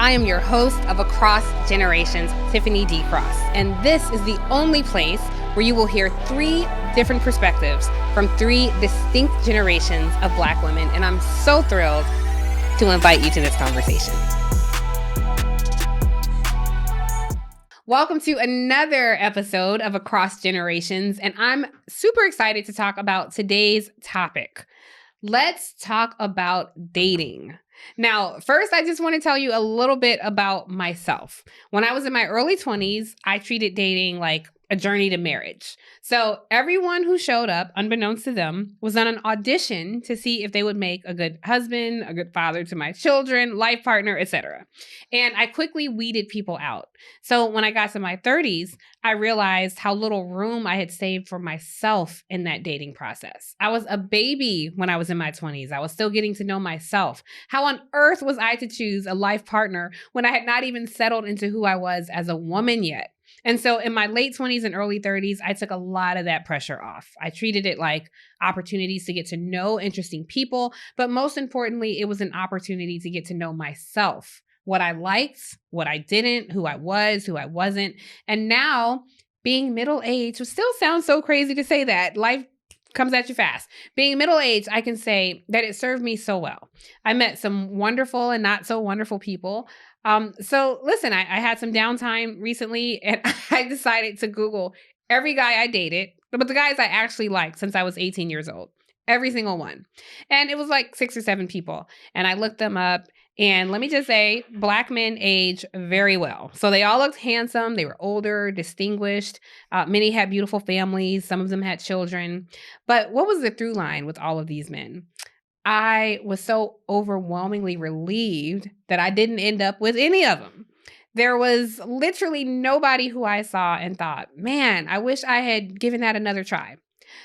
I am your host of Across Generations, Tiffany D. Cross, and this is the only place where you will hear three different perspectives from three distinct generations of Black women, and I'm so thrilled to invite you to this conversation. Welcome to another episode of Across Generations, and I'm super excited to talk about today's topic. Let's talk about dating. Now, first, I just want to tell you a little bit about myself. When I was in my early 20s, I treated dating like a journey to marriage. So everyone who showed up, unbeknownst to them, was on an audition to see if they would make a good husband, a good father to my children, life partner, etc. And I quickly weeded people out. So when I got to my 30s, I realized how little room I had saved for myself in that dating process. I was a baby when I was in my 20s. I was still getting to know myself. How on earth was I to choose a life partner when I had not even settled into who I was as a woman yet? And so in my late 20s and early 30s, I took a lot of that pressure off. I treated it like opportunities to get to know interesting people, but most importantly, it was an opportunity to get to know myself, what I liked, what I didn't, who I was, who I wasn't. And now, being middle-aged, which still sounds so crazy to say that, life comes at you fast. Being middle-aged, I can say that it served me so well. I met some wonderful and not so wonderful people. So listen, I had some downtime recently and I decided to Google every guy I dated, but the guys I actually liked since I was 18 years old, every single one. And it was like 6 or 7 people. And I looked them up. And let me just say, Black men age very well. So they all looked handsome. They were older, distinguished. Many had beautiful families. Some of them had children. But what was the through line with all of these men? I was so overwhelmingly relieved that I didn't end up with any of them. There was literally nobody who I saw and thought, man, I wish I had given that another try.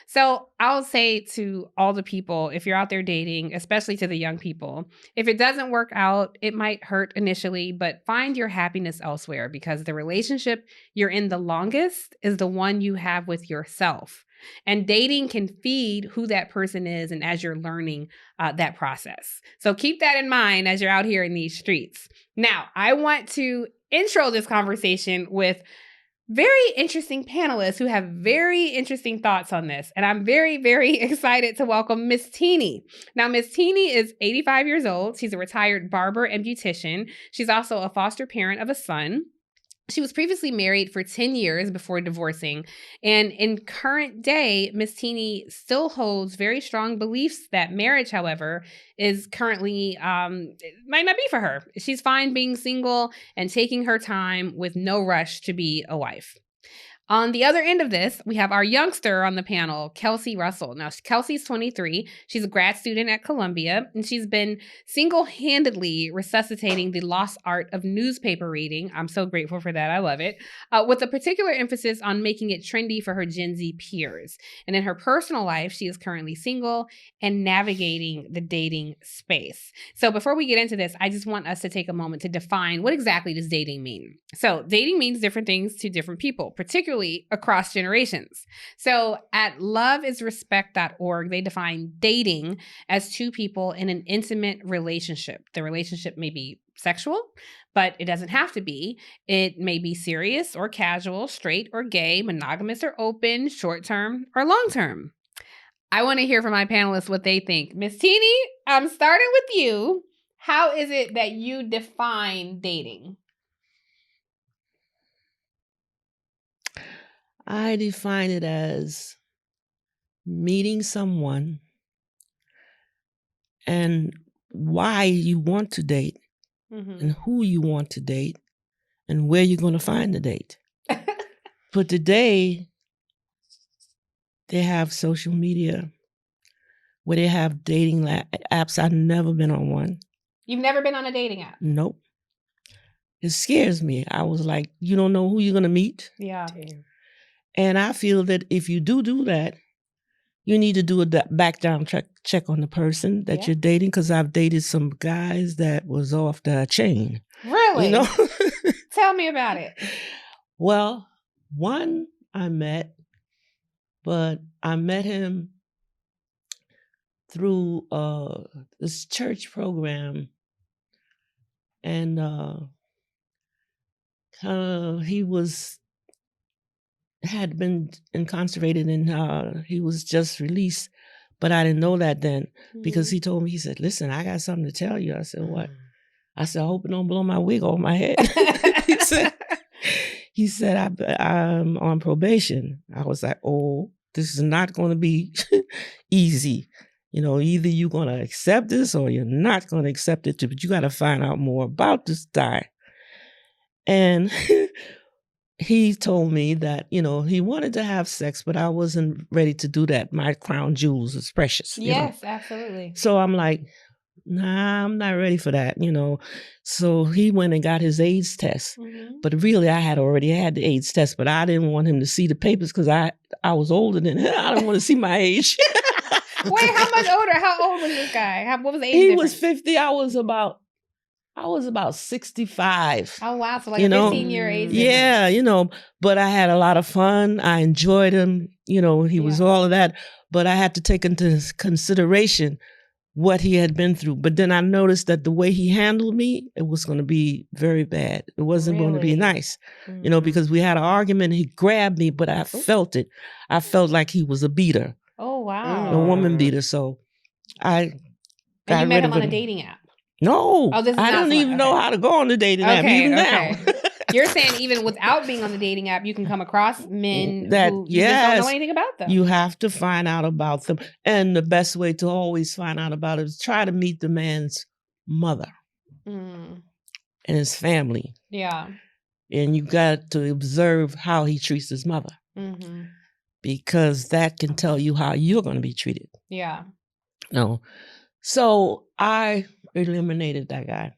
So I'll say to all the people, if you're out there dating, especially to the young people, if it doesn't work out, it might hurt initially, but find your happiness elsewhere because the relationship you're in the longest is the one you have with yourself. And dating can feed who that person is and as you're learning that process. So keep that in mind as you're out here in these streets. Now, I want to intro this conversation with very interesting panelists who have very interesting thoughts on this. And I'm very, very excited to welcome Miss Teenie. Now, Miss Teenie is 85 years old. She's a retired barber and beautician. She's also a foster parent of a son. She was previously married for 10 years before divorcing. And in current day, Miss Teenie still holds very strong beliefs that marriage, however, is currently, it might not be for her. She's fine being single and taking her time with no rush to be a wife. On the other end of this, we have our youngster on the panel, Kelsey Russell. Now, Kelsey's 23. She's a grad student at Columbia, and she's been single-handedly resuscitating the lost art of newspaper reading. I'm so grateful for that. I love it. With a particular emphasis on making it trendy for her Gen Z peers. And in her personal life, she is currently single and navigating the dating space. So before we get into this, I just want us to take a moment to define what exactly does dating mean. So dating means different things to different people, particularly across generations. So at loveisrespect.org, they define dating as two people in an intimate relationship. The relationship may be sexual, but it doesn't have to be. It may be serious or casual, straight or gay, monogamous or open, short-term or long-term. I want to hear from my panelists what they think. Miss Teenie, I'm starting with you. How is it that you define dating? I define it as meeting someone and why you want to date and who you want to date and where you're going to find the date. But today, they have social media where they have dating apps. I've never been on one. You've never been on a dating app? Nope. It scares me. I was like, you don't know who you're going to meet. Yeah. And I feel that if you do that, you need to do a background check on the person that you're dating, because I've dated some guys that was off the chain. Really? You know? Tell me about it. Well, one I met, but I met him through this church program. And he had been incarcerated, and he was just released. But I didn't know that then, because he told me, he said, listen, I got something to tell you. I said, what? I said, I hope it don't blow my wig off my head. he said, I'm on probation. I was like, oh, this is not going to be easy. Either you're going to accept this or you're not going to accept it, but you got to find out more about this guy. And he told me that, he wanted to have sex, but I wasn't ready to do that. My crown jewels is precious. Yes, absolutely. So I'm like, nah, I'm not ready for that, So he went and got his AIDS test. But really, I had already had the AIDS test, but I didn't want him to see the papers because I was older than him. I didn't want to see my age. Wait, how much older? How old was this guy? What was the age difference? Was 50. I was about 65. Oh, wow. So like a 15-year age difference. Yeah, but I had a lot of fun. I enjoyed him. He was all of that. But I had to take into consideration what he had been through. But then I noticed that the way he handled me, it was going to be very bad. It wasn't going to be nice, because we had an argument. He grabbed me, but I felt it. I felt like he was a beater. Oh, wow. A woman beater. So I got And you met rid him of on a dating app? No. I don't even know how to go on the dating app even now. You're saying even without being on the dating app, you can come across men who you just don't know anything about them. You have to find out about them. And the best way to always find out about it is try to meet the man's mother and his family. Yeah. And you got to observe how he treats his mother. Because that can tell you how you're going to be treated. Yeah. No. So I eliminated that guy.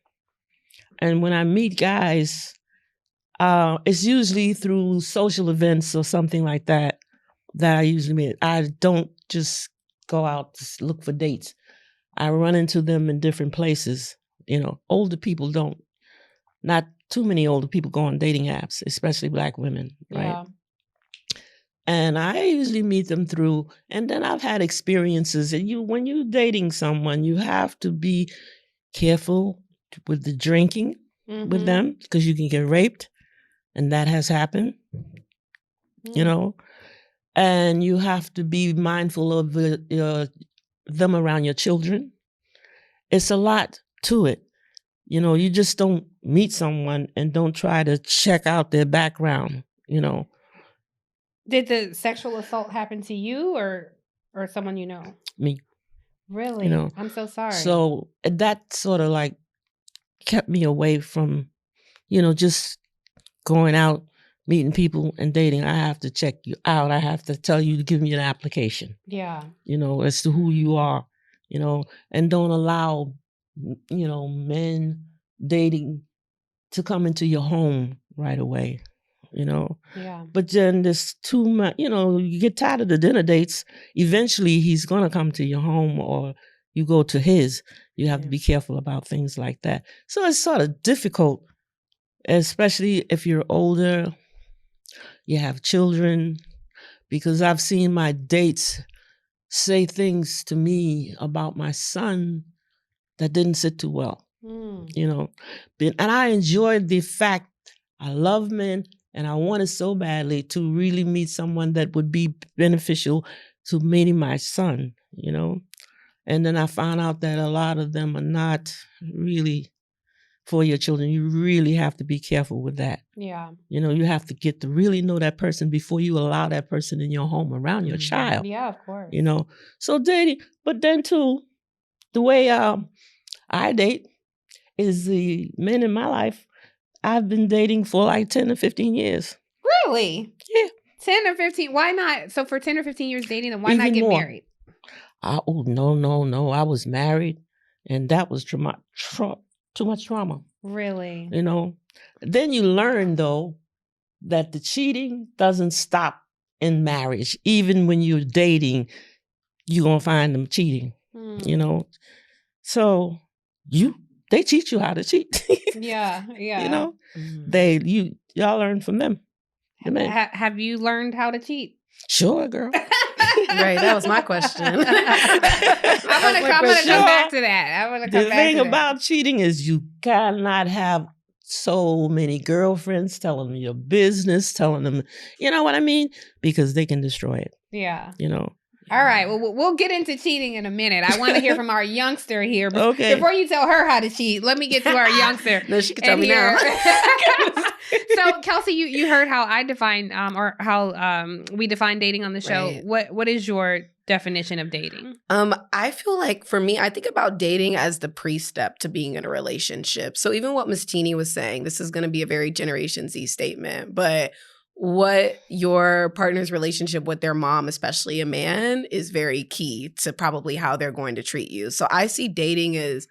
And when I meet guys, it's usually through social events or something like that I usually meet. I don't just go out to look for dates. I run into them in different places. Older people don't. Not too many older people go on dating apps, especially Black women, right? Yeah. And I usually meet them through, and then I've had experiences. And when you're dating someone, you have to be careful with the drinking with them, because you can get raped, and that has happened, And you have to be mindful of them around your children. It's a lot to it. You just don't meet someone and don't try to check out their background, Did the sexual assault happen to you or someone you know? Me. Really? I'm so sorry. So that sort of like kept me away from, just going out, meeting people and dating. I have to check you out. I have to tell you to give me an application. Yeah. As to who you are, and don't allow, men dating to come into your home right away. Yeah. But then there's too much, you get tired of the dinner dates. Eventually he's going to come to your home or you go to his. You have to be careful about things like that. So it's sort of difficult, especially if you're older, you have children, because I've seen my dates say things to me about my son that didn't sit too well, And I enjoyed the fact I love men. And I wanted so badly to really meet someone that would be beneficial to meeting my son, And then I found out that a lot of them are not really for your children. You really have to be careful with that. Yeah. You have to get to really know that person before you allow that person in your home around your child. Yeah, of course. So dating, but then too, the way I date is the men in my life. I've been dating for like 10 to 15 years. Really? Yeah. 10 or 15? Why not? So for 10 or 15 years dating, then why Even not get more. married? Oh, no. I was married, and that was too much trauma. Really? Then you learn, though, that the cheating doesn't stop in marriage. Even when you're dating, you're going to find them cheating, So they teach you how to cheat. Yeah. Y'all learn from them. Have you learned how to cheat? Sure, girl. Right, that was my question. I'm gonna come back to that. The thing about cheating is you cannot have so many girlfriends telling them your business, telling them, you know what I mean? Because they can destroy it. Yeah. You know. All right. Well, we'll get into cheating in a minute. I want to hear from our youngster here. Okay. Before you tell her how to cheat, let me get to our youngster. No, she can tell me now. So, Kelsey, you heard how I define or how we define dating on the show. Right. What is your definition of dating? I feel like for me, I think about dating as the pre-step to being in a relationship. So even what Miss Teenie was saying, this is going to be a very Generation Z statement, but what your partner's relationship with their mom, especially a man, is very key to probably how they're going to treat you. So I see dating as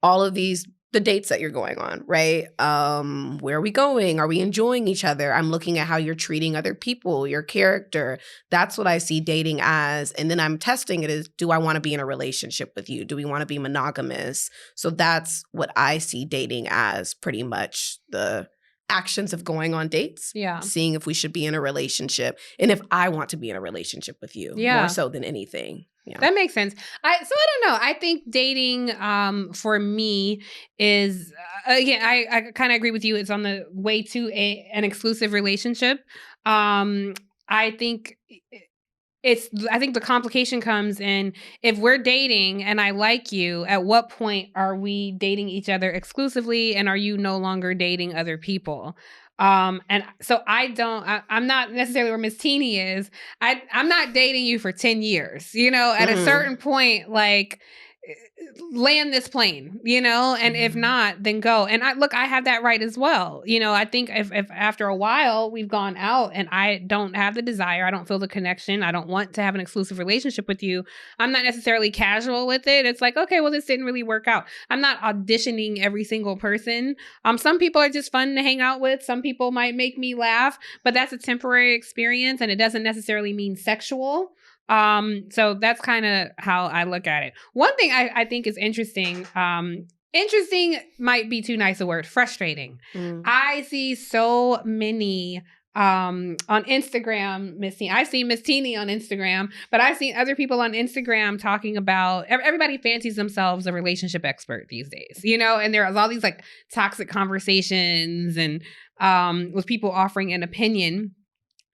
all of these, the dates that you're going on, right? Where are we going? Are we enjoying each other? I'm looking at how you're treating other people, your character. That's what I see dating as. And then I'm testing it as, do I want to be in a relationship with you? Do we want to be monogamous? So that's what I see dating as, pretty much the actions of going on dates, seeing if we should be in a relationship, and if I want to be in a relationship with you, more so than anything. Yeah. That makes sense. So I don't know. I think dating for me is, again, I kind of agree with you. It's on the way to an exclusive relationship. I think the complication comes in if we're dating and I like you, at what point are we dating each other exclusively, and are you no longer dating other people? And so I'm not necessarily where Miss Teenie is. I'm not dating you for 10 years, at a certain point, like, land this plane, and if not, then go. And I have that right as well. I think if after a while we've gone out and I don't have the desire, I don't feel the connection, I don't want to have an exclusive relationship with you, I'm not necessarily casual with it. It's like, okay, well, this didn't really work out. I'm not auditioning every single person. Some people are just fun to hang out with. Some people might make me laugh, but that's a temporary experience and it doesn't necessarily mean sexual. So that's kind of how I look at it. One thing I think is interesting, interesting might be too nice a word, frustrating. I see so many on Instagram, Miss Teenie. I've seen Miss Teenie on Instagram, but I've seen other people on Instagram talking about, everybody fancies themselves a relationship expert these days, and there's all these like toxic conversations and with people offering an opinion.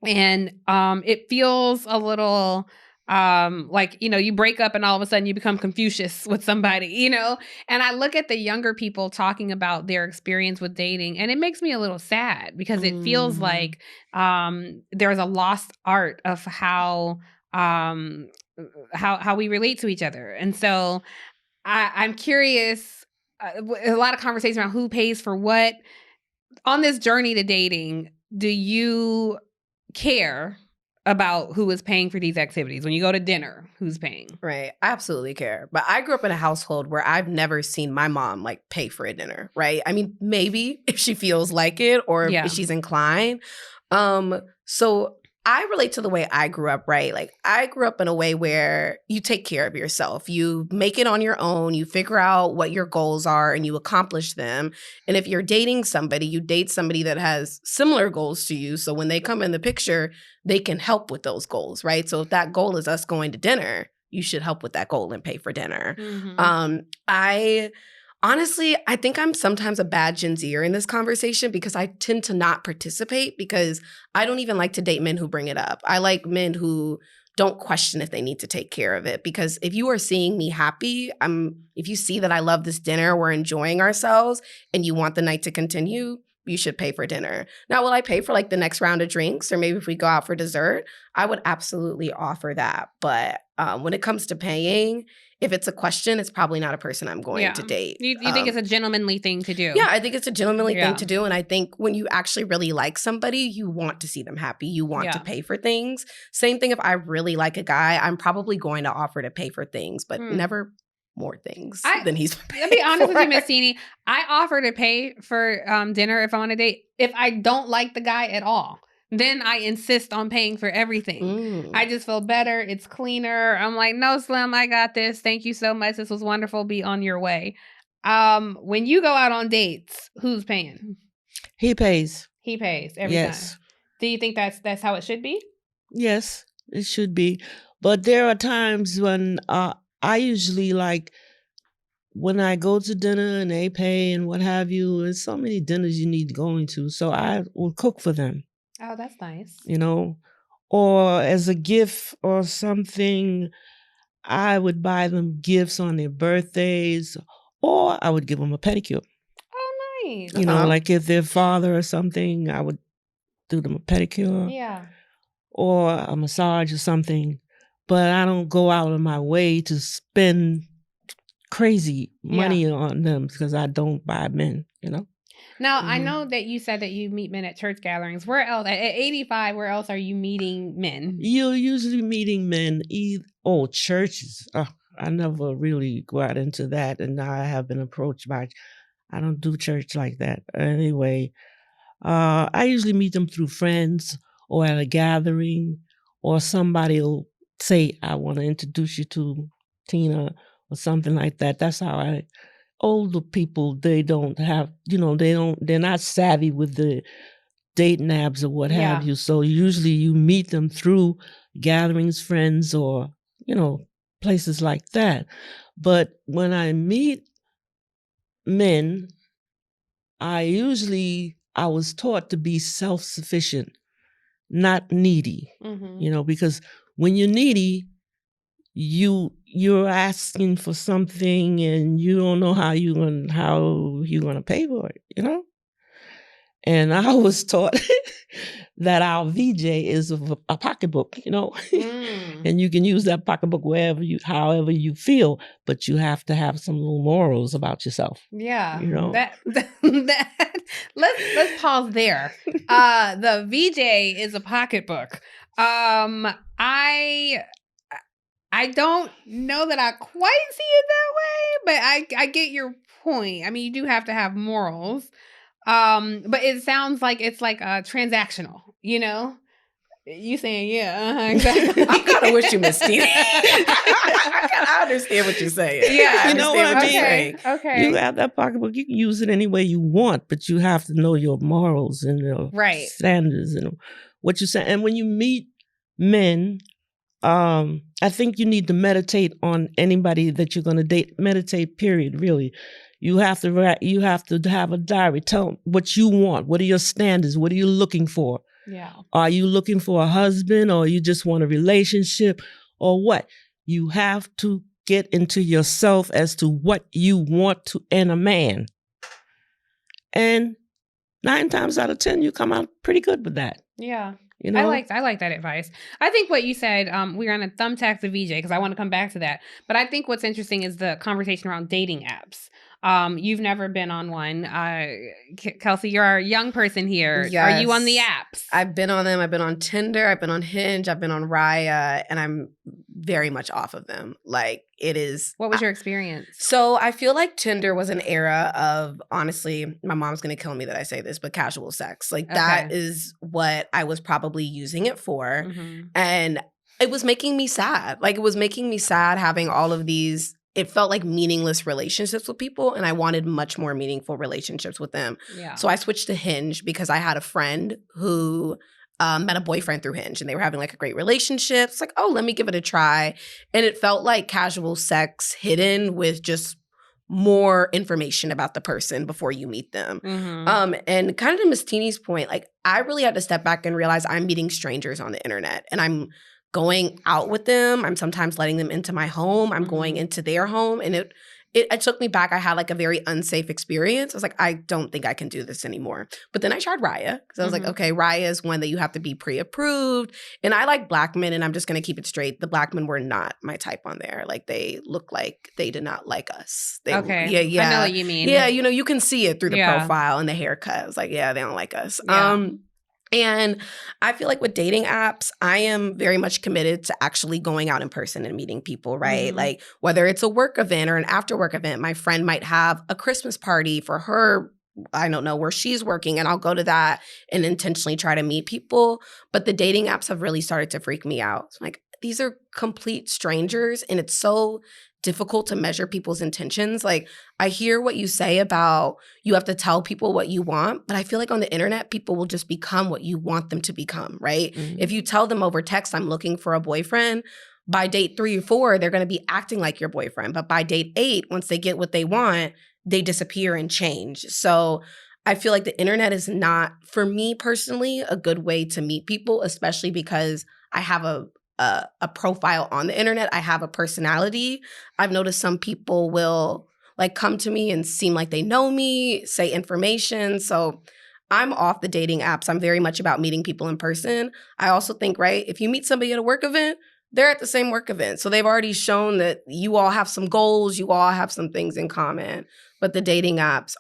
And it feels a little like, you break up and all of a sudden you become Confucius with somebody, and I look at the younger people talking about their experience with dating and it makes me a little sad because it feels like there's a lost art of how we relate to each other. And so I'm curious, a lot of conversation around who pays for what on this journey to dating. Do you care about who is paying for these activities? When you go to dinner, who's paying? Right. I absolutely care. But I grew up in a household where I've never seen my mom like pay for a dinner, right? I mean, maybe if she feels like it or if she's inclined. So I relate to the way I grew up, right? Like I grew up in a way where you take care of yourself. You make it on your own. You figure out what your goals are and you accomplish them. And if you're dating somebody, you date somebody that has similar goals to you. So when they come in the picture, they can help with those goals, right? So if that goal is us going to dinner, you should help with that goal and pay for dinner. Honestly, I think I'm sometimes a bad Gen Zer in this conversation because I tend to not participate because I don't even like to date men who bring it up. I like men who don't question if they need to take care of it, because if you are seeing me happy, if you see that I love this dinner, we're enjoying ourselves, and you want the night to continue, you should pay for dinner. Now, will I pay for like the next round of drinks, or maybe if we go out for dessert? I would absolutely offer that. But when it comes to paying, if it's a question, it's probably not a person I'm going to date. You think it's a gentlemanly thing to do? Yeah, I think it's a gentlemanly thing to do. And I think when you actually really like somebody, you want to see them happy. You want to pay for things. Same thing if I really like a guy, I'm probably going to offer to pay for things, but never more things than he's paying. I'll be honest with you, Miss Teenie. I offer to pay for dinner if I'm on a date. If I don't like the guy at all, then I insist on paying for everything. I just feel better. It's cleaner. I'm like, no, Slim, I got this. Thank you so much. This was wonderful. Be on your way. When you go out on dates, who's paying? He pays. He pays every time. Do you think that's how it should be? Yes, it should be. But there are times when I usually like, when I go to dinner and they pay and what have you, there's so many dinners you need going to. So I will cook for them. Oh, that's nice. You know, or as a gift or something, I would buy them gifts on their birthdays, or I would give them a pedicure. Oh, nice. You know, like if their father or something, I would do them a pedicure. Yeah. Or a massage or something. But I don't go out of my way to spend crazy money on them because I don't buy men, you know? Now, I know that you said that you meet men at church gatherings. Where else, at 85, where else are you meeting men? You're usually meeting men, churches. I never really go out into that, and I have been approached by, I don't do church like that. Anyway, I usually meet them through friends or at a gathering, or somebody will say, I want to introduce you to Tina or something like that. That's how older people, they don't have, they're not savvy with the dating apps or what have you. So usually you meet them through gatherings, friends, or, places like that. But when I meet men, I was taught to be self-sufficient, not needy, because when you're needy, you're asking for something and you don't know how you're gonna pay for it, And I was taught that our VJ is a pocketbook, and you can use that pocketbook however you feel, but you have to have some little morals about yourself. Yeah. That let's pause there. The VJ is a pocketbook. I don't know that I quite see it that way, but I get your point. I mean, you do have to have morals. But it sounds like it's like transactional, You saying, yeah, exactly. I'm kind of with you, Miss Teenie. I understand what you're saying. Yeah, you know what I mean? Okay. You have that pocketbook, you can use it any way you want, but you have to know your morals and your standards and what you say. And when you meet men, I think you need to meditate on anybody that you're going to date. Meditate, period, really. You have to have a diary. Tell what you want. What are your standards? What are you looking for? Yeah. Are you looking for a husband, or you just want a relationship, or what? You have to get into yourself as to what you want in a man. And 9 times out of 10, you come out pretty good with that. Yeah. I like that advice. I think what you said, we're going to thumbtack the VJ because I want to come back to that. But I think what's interesting is the conversation around dating apps. You've never been on one. Kelsey, you're a young person here. Yes. Are you on the apps? I've been on them. I've been on Tinder. I've been on Hinge. I've been on Raya. And I'm very much off of them. Like, it is. What was your experience? So I feel like Tinder was an era of, honestly, my mom's going to kill me that I say this, but casual sex. Like, that is what I was probably using it for. Mm-hmm. And it was making me sad. Like, it was making me sad having all of these, it felt like meaningless relationships with people, and I wanted much more meaningful relationships with them. Yeah. So I switched to Hinge because I had a friend who met a boyfriend through Hinge, and they were having like a great relationship. It's like, oh, let me give it a try. And it felt like casual sex hidden with just more information about the person before you meet them. Mm-hmm. And kind of to Miss Teenie's point, like, I really had to step back and realize I'm meeting strangers on the internet, and I'm going out with them. I'm sometimes letting them into my home. I'm going into their home. And it took me back. I had like a very unsafe experience. I was like, I don't think I can do this anymore. But then I tried Raya because I was like, okay, Raya is one that you have to be pre-approved. And I like black men, and I'm just going to keep it straight. The black men were not my type on there. Like, they look like they did not like us. Yeah. I know what you mean. Yeah, you can see it through the profile and the haircut. I was like, yeah, they don't like us. Yeah. And I feel like with dating apps, I am very much committed to actually going out in person and meeting people, right? Mm-hmm. Like, whether it's a work event or an after work event, my friend might have a Christmas party for her, I don't know, where she's working, and I'll go to that and intentionally try to meet people. But the dating apps have really started to freak me out. So, like, these are complete strangers, and it's so difficult to measure people's intentions. Like, I hear what you say about you have to tell people what you want, but I feel like on the internet, people will just become what you want them to become, right? Mm-hmm. If you tell them over text, I'm looking for a boyfriend, by date 3 or 4, they're going to be acting like your boyfriend. But by date 8, once they get what they want, they disappear and change. So I feel like the internet is not, for me personally, a good way to meet people, especially because I have a profile on the internet. I have a personality. I've noticed some people will like come to me and seem like they know me, say information. So I'm off the dating apps. I'm very much about meeting people in person. I also think, right, if you meet somebody at a work event, they're at the same work event. So they've already shown that you all have some goals, you all have some things in common. But the dating apps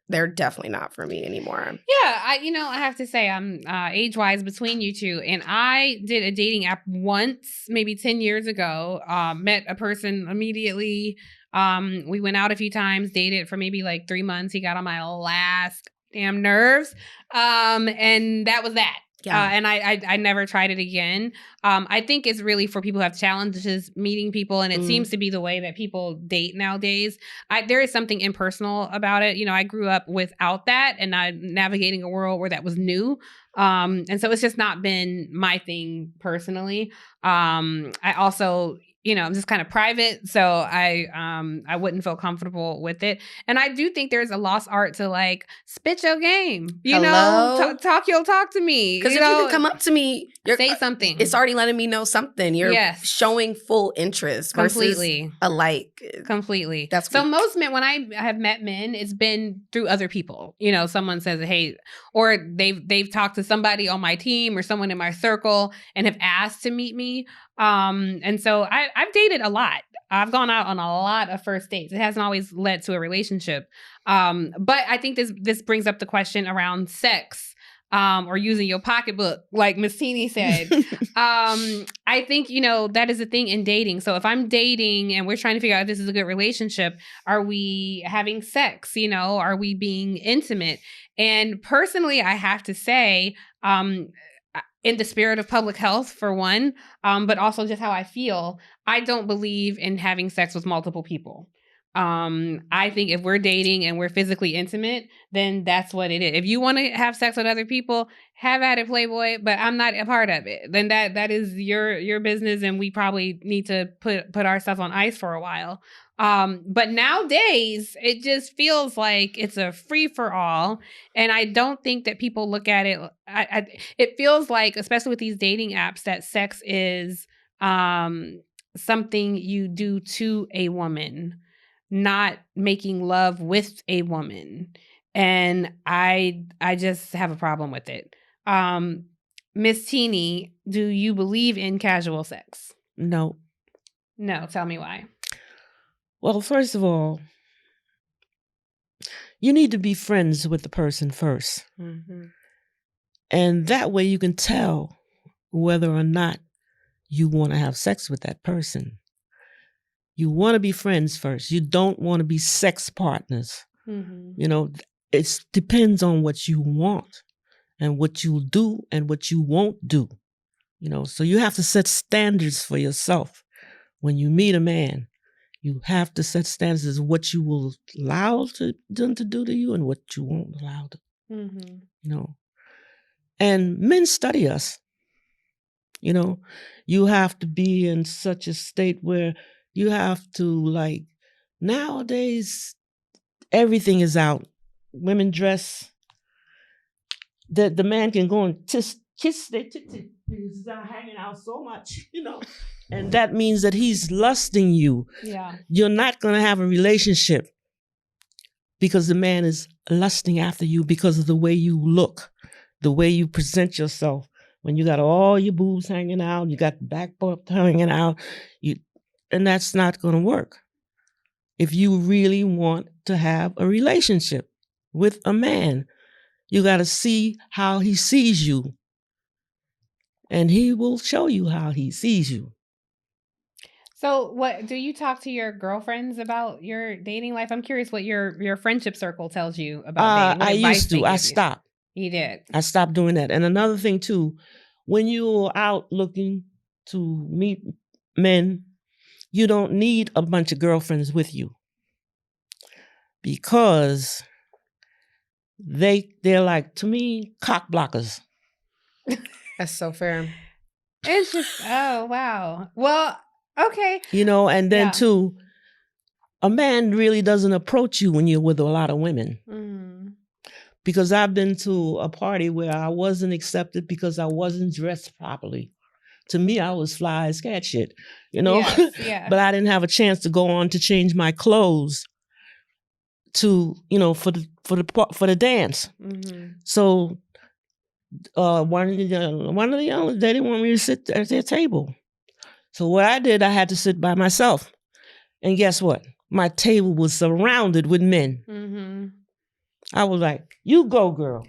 they're definitely not for me anymore. Yeah, I have to say I'm age-wise between you two. And I did a dating app once, maybe 10 years ago, met a person immediately. We went out a few times, dated for maybe like 3 months. He got on my last damn nerves. And that was that. Yeah. And I never tried it again. I think it's really for people who have challenges meeting people, and it seems to be the way that people date nowadays. There is something impersonal about it. I grew up without that, and I'm navigating a world where that was new. And so it's just not been my thing personally. I also, I'm just kind of private, so I wouldn't feel comfortable with it. And I do think there's a lost art to like spit your game, talk to me. Because if you can come up to me, say something. It's already letting me know something. You're showing full interest completely versus a like. Completely. That's so most men, when I have met men, it's been through other people. Someone says, hey, or they've talked to somebody on my team or someone in my circle and have asked to meet me. And so I've dated a lot. I've gone out on a lot of first dates. It hasn't always led to a relationship. But I think this brings up the question around sex, or using your pocketbook, like Miss Teenie said. I think, that is a thing in dating. So if I'm dating and we're trying to figure out if this is a good relationship, are we having sex? Are we being intimate? And personally, I have to say, in the spirit of public health, for one, but also just how I feel, I don't believe in having sex with multiple people. I think if we're dating and we're physically intimate, then that's what it is. If you want to have sex with other people, have at it, Playboy, but I'm not a part of it. Then that is your business, and we probably need to put our stuff on ice for a while. But nowadays, it just feels like it's a free for all. And I don't think that people look at it. It feels like, especially with these dating apps, that sex is something you do to a woman, not making love with a woman. And I just have a problem with it. Miss Teenie, do you believe in casual sex? No. No, tell me why. Well, first of all, you need to be friends with the person first. Mm-hmm. And that way you can tell whether or not you want to have sex with that person. You want to be friends first. You don't want to be sex partners. Mm-hmm. It depends on what you want and what you'll do and what you won't do. So you have to set standards for yourself. When you meet a man, you have to set standards as what you will allow them to do to you and what you won't allow them. Mm-hmm. And men study us. You have to be in such a state where you have to, nowadays, everything is out. Women dress. The man can go and kiss their titties. They're hanging out so much, And that means that he's lusting you. Yeah. You're not going to have a relationship because the man is lusting after you because of the way you look, the way you present yourself. When you got all your boobs hanging out, you got the back part hanging out, and that's not going to work. If you really want to have a relationship with a man, you got to see how he sees you. And he will show you how he sees you. So what do you talk to your girlfriends about your dating life? I'm curious what your friendship circle tells you about dating. I used to. I stopped. You did? I stopped doing that. And another thing too, when you're out looking to meet men, you don't need a bunch of girlfriends with you. Because they're like, to me, cock blockers. That's so fair. It's just, oh, wow. Well, Okay. And then too, a man really doesn't approach you when you're with a lot of women. Because I've been to a party where I wasn't accepted because I wasn't dressed properly. To me, I was fly as cat shit, Yes. But I didn't have a chance to go on to change my clothes to, for the dance. So one of the young, they didn't want me to sit at their table. So what I did, I had to sit by myself. And guess what? My table was surrounded with men. I was like, you go, girl.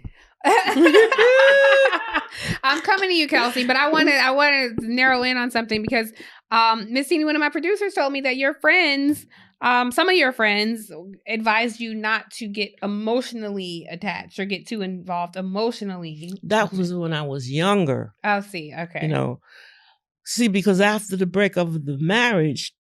I'm coming to you, Kelsey, but I want to narrow in on something because Miss Teenie, one of my producers, told me that your friends, some of your friends advised you not to get emotionally attached or get too involved emotionally. That was when I was younger. Oh, see. Okay. See, because after the break of the marriage,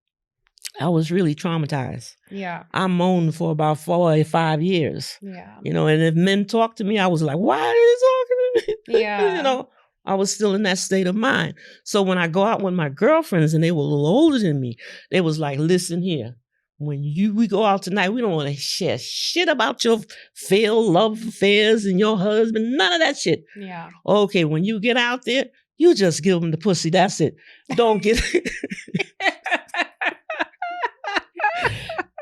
I was really traumatized. Yeah. I moaned for about 4 or 5 years. Yeah. And if men talked to me, I was like, why are they talking to me? Yeah. I was still in that state of mind. So when I go out with my girlfriends and they were a little older than me, they was like, listen here, when we go out tonight, we don't want to share shit about your failed love affairs and your husband, none of that shit. Yeah. Okay, when you get out there, you just give them the pussy, that's it. Don't get...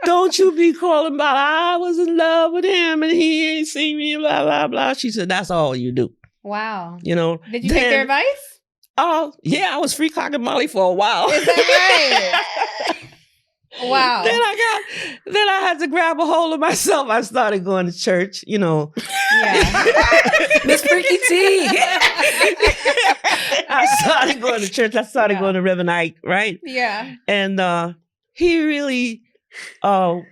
Don't you be calling about, I was in love with him and he ain't seen me, blah, blah, blah. She said, that's all you do. Wow. Did you take their advice? Oh, yeah, I was free cocking Molly for a while. Is that right? Wow. Then I had to grab a hold of myself. I started going to church, Yeah. Miss Freaky T. I started going to church. I started going to Reverend Ike, right? Yeah. And he really... I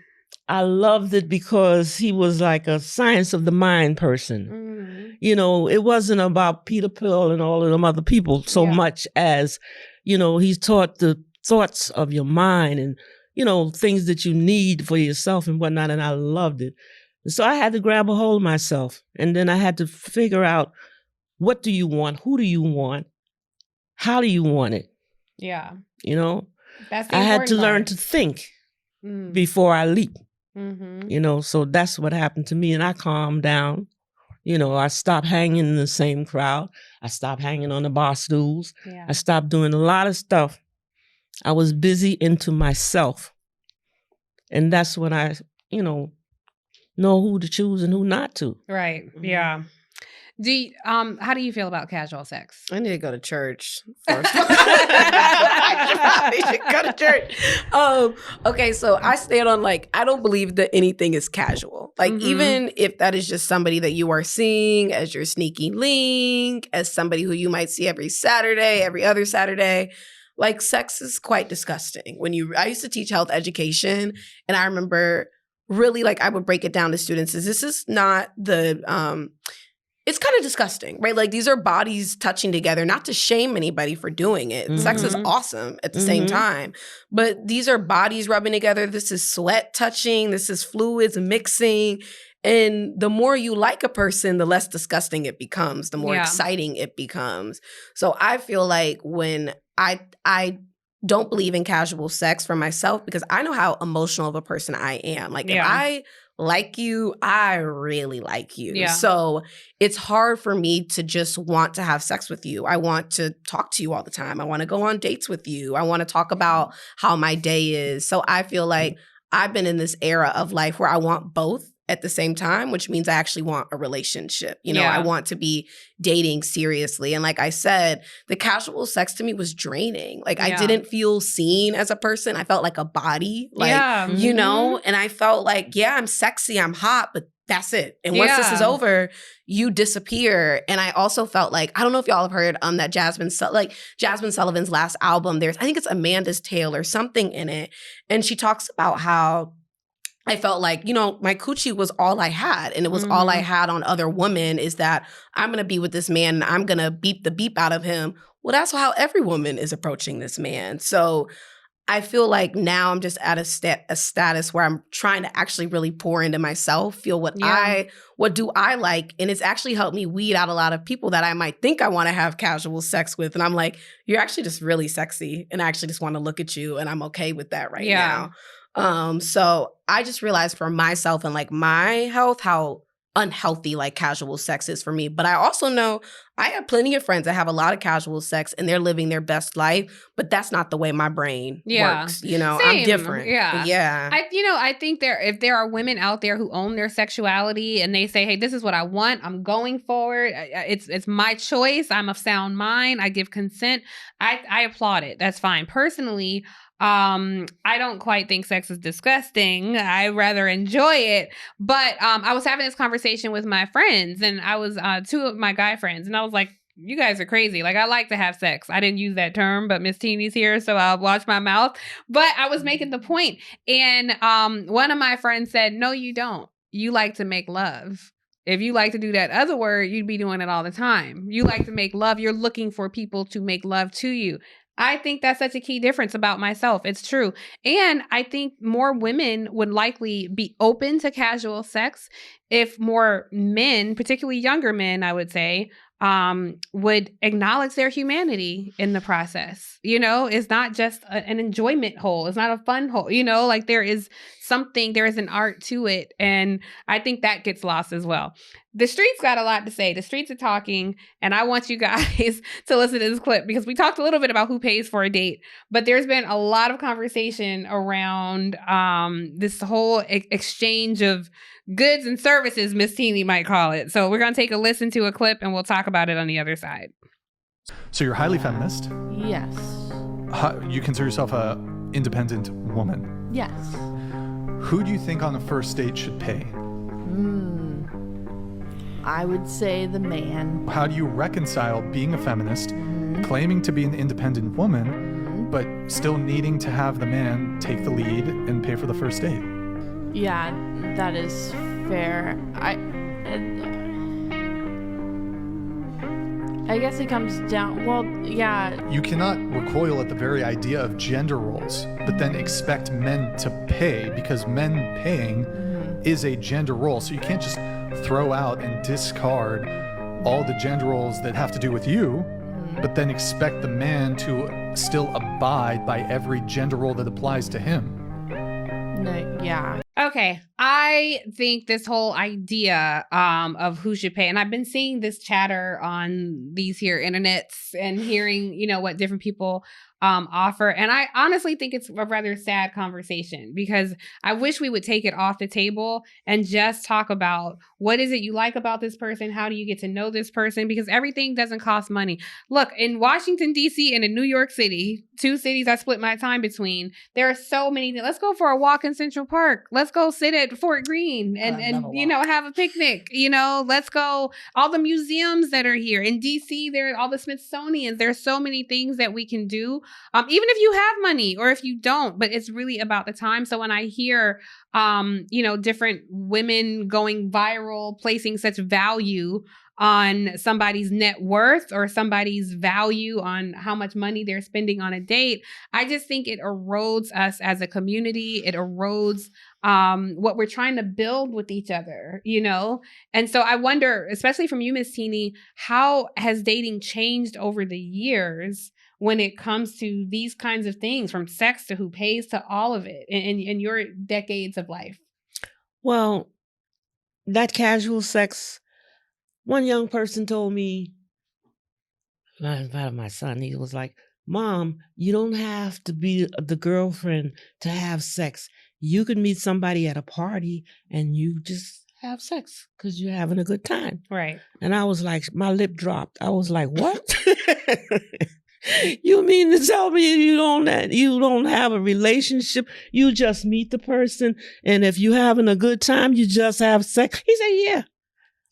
loved it because he was like a science of the mind person. It wasn't about Peter Pill and all of them other people so much as, he's taught the thoughts of your mind and, things that you need for yourself and whatnot. And I loved it. So I had to grab a hold of myself. And then I had to figure out, what do you want? Who do you want? How do you want it? Yeah. That's I had to learn to think before I leap. So that's what happened to me. And I calmed down. I stopped hanging in the same crowd. I stopped hanging on the bar stools. Yeah. I stopped doing a lot of stuff. I was busy into myself. And that's when I, know who to choose and who not to. Right. Yeah. How do you feel about casual sex? I need to go to church first. I should go to church. Okay, so I stand on I don't believe that anything is casual. Even if that is just somebody that you are seeing as your sneaky link, as somebody who you might see every Saturday, every other Saturday. Sex is quite disgusting. I used to teach health education, and I remember really I would break it down to students. This is not the it's kind of disgusting, right? These are bodies touching together, not to shame anybody for doing it. Sex is awesome at the same time, but these are bodies rubbing together. This is sweat touching. This is fluids mixing. And the more you like a person, the less disgusting it becomes, the more exciting it becomes. So I feel like when I don't believe in casual sex for myself, because I know how emotional of a person I am. If I like you, I really like you. Yeah. So it's hard for me to just want to have sex with you. I want to talk to you all the time. I want to go on dates with you. I want to talk about how my day is. So I feel like I've been in this era of life where I want both at the same time, which means I actually want a relationship. I want to be dating seriously. And like I said, the casual sex to me was draining. I didn't feel seen as a person. I felt like a body, and I felt like, I'm sexy, I'm hot, but that's it. And once this is over, you disappear. And I also felt like, I don't know if y'all have heard that Jasmine Sullivan's last album, I think it's Amanda's Tale or something in it. And she talks about how I felt like, my coochie was all I had. And it was all I had on other women is that I'm going to be with this man and I'm going to beep the beep out of him. Well, that's how every woman is approaching this man. So I feel like now I'm just at a status where I'm trying to actually really pour into myself, feel what do I like, and it's actually helped me weed out a lot of people that I might think I want to have casual sex with, and I'm like, you're actually just really sexy, and I actually just want to look at you, and I'm okay with that right now. So I just realized for myself and like my health how unhealthy like casual sex is for me. But I also know I have plenty of friends that have a lot of casual sex and they're living their best life, but that's not the way my brain works. You know, Same. I'm different. Yeah. I think if there are women out there who own their sexuality and they say, hey, this is what I want, I'm going forward. It's my choice. I'm of sound mind. I give consent. I applaud it. That's fine. Personally, I don't quite think sex is disgusting. I rather enjoy it. But I was having this conversation with my friends, and I was two of my guy friends, and I was like, you guys are crazy. Like, I like to have sex. I didn't use that term, but Miss Teenie's here, so I'll watch my mouth. But I was making the point. And one of my friends said, no, you don't. You like to make love. If you like to do that other word, you'd be doing it all the time. You like to make love. You're looking for people to make love to you. I think that's such a key difference about myself. It's true. And I think more women would likely be open to casual sex if more men, particularly younger men, I would say, would acknowledge their humanity in the process. You know, it's not just an enjoyment hole. It's not a fun hole. You know, like there is an art to it. And I think that gets lost as well. The streets got a lot to say. The streets are talking, and I want you guys to listen to this clip because we talked a little bit about who pays for a date, but there's been a lot of conversation around this whole exchange of goods and services, Miss Teenie might call it. So we're going to take a listen to a clip, and we'll talk about it on the other side. So you're highly feminist. Yes. You consider yourself a independent woman. Yes. Who do you think on a first date should pay? I would say the man. How do you reconcile being a feminist, claiming to be an independent woman, but still needing to have the man take the lead and pay for the first date? Yeah, that is fair. I guess it comes down, well, yeah. You cannot recoil at the very idea of gender roles, but then expect men to pay, because men paying is a gender role. So you can't just throw out and discard all the gender roles that have to do with you, but then expect the man to still abide by every gender role that applies to him. No, yeah. Okay, I think this whole idea of who should pay, and I've been seeing this chatter on these here internets and hearing, you know, what different people offer. And I honestly think it's a rather sad conversation because I wish we would take it off the table and just talk about what is it you like about this person? How do you get to know this person? Because everything doesn't cost money. Look, in Washington, D.C. and in New York City, two cities I split my time between, there are so many things. Let's go for a walk in Central Park. Let's go sit at Fort Greene and you know, have a picnic. You know, let's go all the museums that are here. In D.C., there are all the Smithsonians. There's so many things that we can do. Even if you have money or if you don't, but it's really about the time. So when I hear, you know, different women going viral, placing such value on somebody's net worth or somebody's value on how much money they're spending on a date, I just think it erodes us as a community. It erodes what we're trying to build with each other, you know? And so I wonder, especially from you, Miss Teenie, how has dating changed over the years when it comes to these kinds of things, from sex to who pays to all of it in your decades of life? Well, that casual sex, one young person told me, I invited my son, he was like, Mom, you don't have to be the girlfriend to have sex. You can meet somebody at a party and you just have sex because you're having a good time. Right. And I was like, my lip dropped. I was like, what? You mean to tell me you don't have a relationship? You just meet the person, and if you're having a good time, you just have sex? He said, yeah.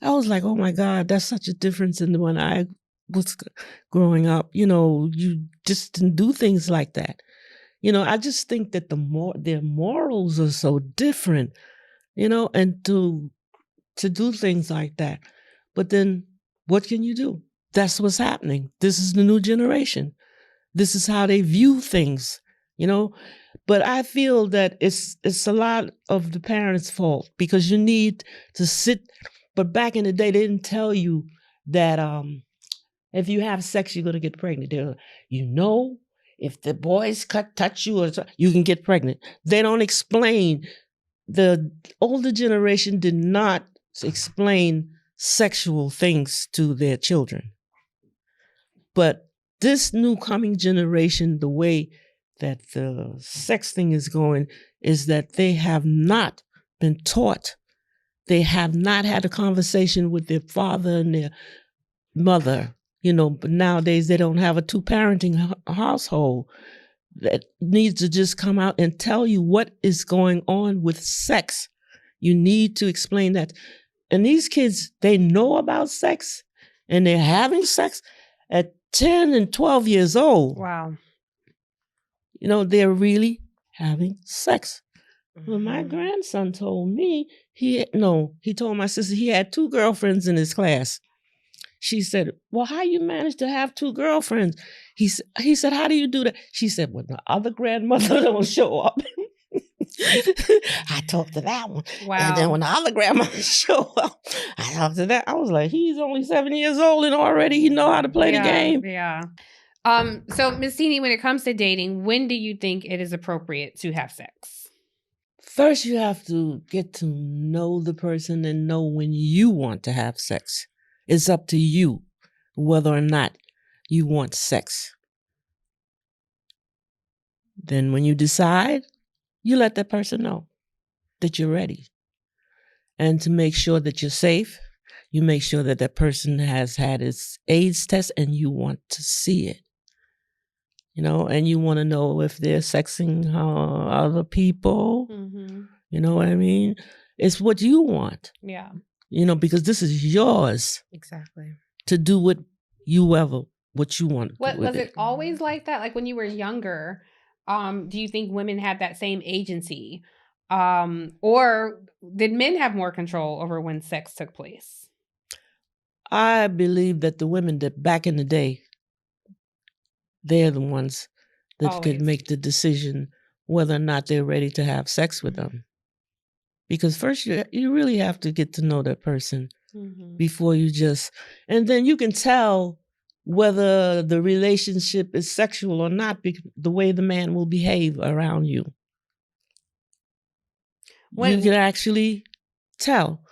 I was like, oh my God, that's such a difference in when I was growing up. You know, you just didn't do things like that. You know, I just think that their morals are so different, you know, and to do things like that. But then what can you do? That's what's happening. This is the new generation. This is how they view things. you know. But I feel that it's a lot of the parents' fault because you need to sit. But back in the day, they didn't tell you that if you have sex, you're going to get pregnant. If the boys touch you, you can get pregnant. They don't explain. The older generation did not explain sexual things to their children. But this new coming generation, the way that the sex thing is going, is that they have not been taught. They have not had a conversation with their father and their mother. But nowadays they don't have a two-parenting household that needs to just come out and tell you what is going on with sex. You need to explain that. And these kids, they know about sex and they're having sex at 10 and 12 years old. Wow. They're really having sex. Well, my grandson told me, he told my sister he had 2 girlfriends in his class. She said, well, how you manage to have 2 girlfriends? He said, how do you do that? She said, well, the other grandmother don't show up. I talked to that one. Wow. And then when the other grandmother show up, I talked to that. I was like, he's only 7 years old and already he know how to play the game. Yeah. So Ms. Teenie, when it comes to dating, when do you think it is appropriate to have sex? First, you have to get to know the person and know when you want to have sex. It's up to you whether or not you want sex. Then when you decide, you let that person know that you're ready. And to make sure that you're safe, you make sure that that person has had its AIDS test and you want to see it. And you want to know if they're sexing other people. Mm-hmm. You know what I mean? It's what you want. Yeah. Because this is yours. Exactly. To do what you want. Was it always like that? Like when you were younger, do you think women had that same agency? Or did men have more control over when sex took place? I believe that the women that back in the day, they're the ones that could make the decision whether or not they're ready to have sex with them. Because first you really have to get to know that person before you and then you can tell whether the relationship is sexual or not, the way the man will behave around you. You can actually tell.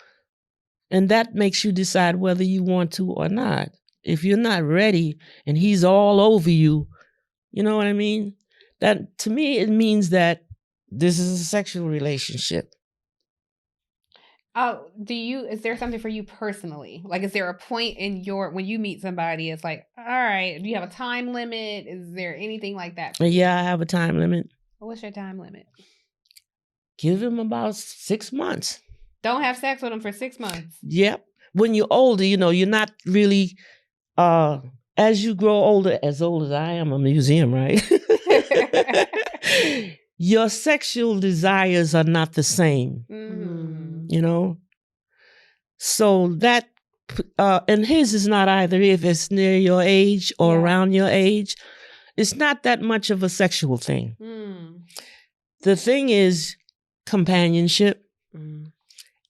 And that makes you decide whether you want to or not. If you're not ready and he's all over you, you know what I mean? That, to me, it means that this is a sexual relationship. Is there something for you personally? Like, is there a point in when you meet somebody, it's like, all right, do you have a time limit? Is there anything like that? Yeah, I have a time limit. What's your time limit? Give him about 6 months. Don't have sex with him for 6 months. Yep. When you're older, you're not really, as you grow older, as old as I am, a museum, right? Your sexual desires are not the same. So that, and his is not either. If it's near your age or around your age, it's not that much of a sexual thing. The thing is companionship.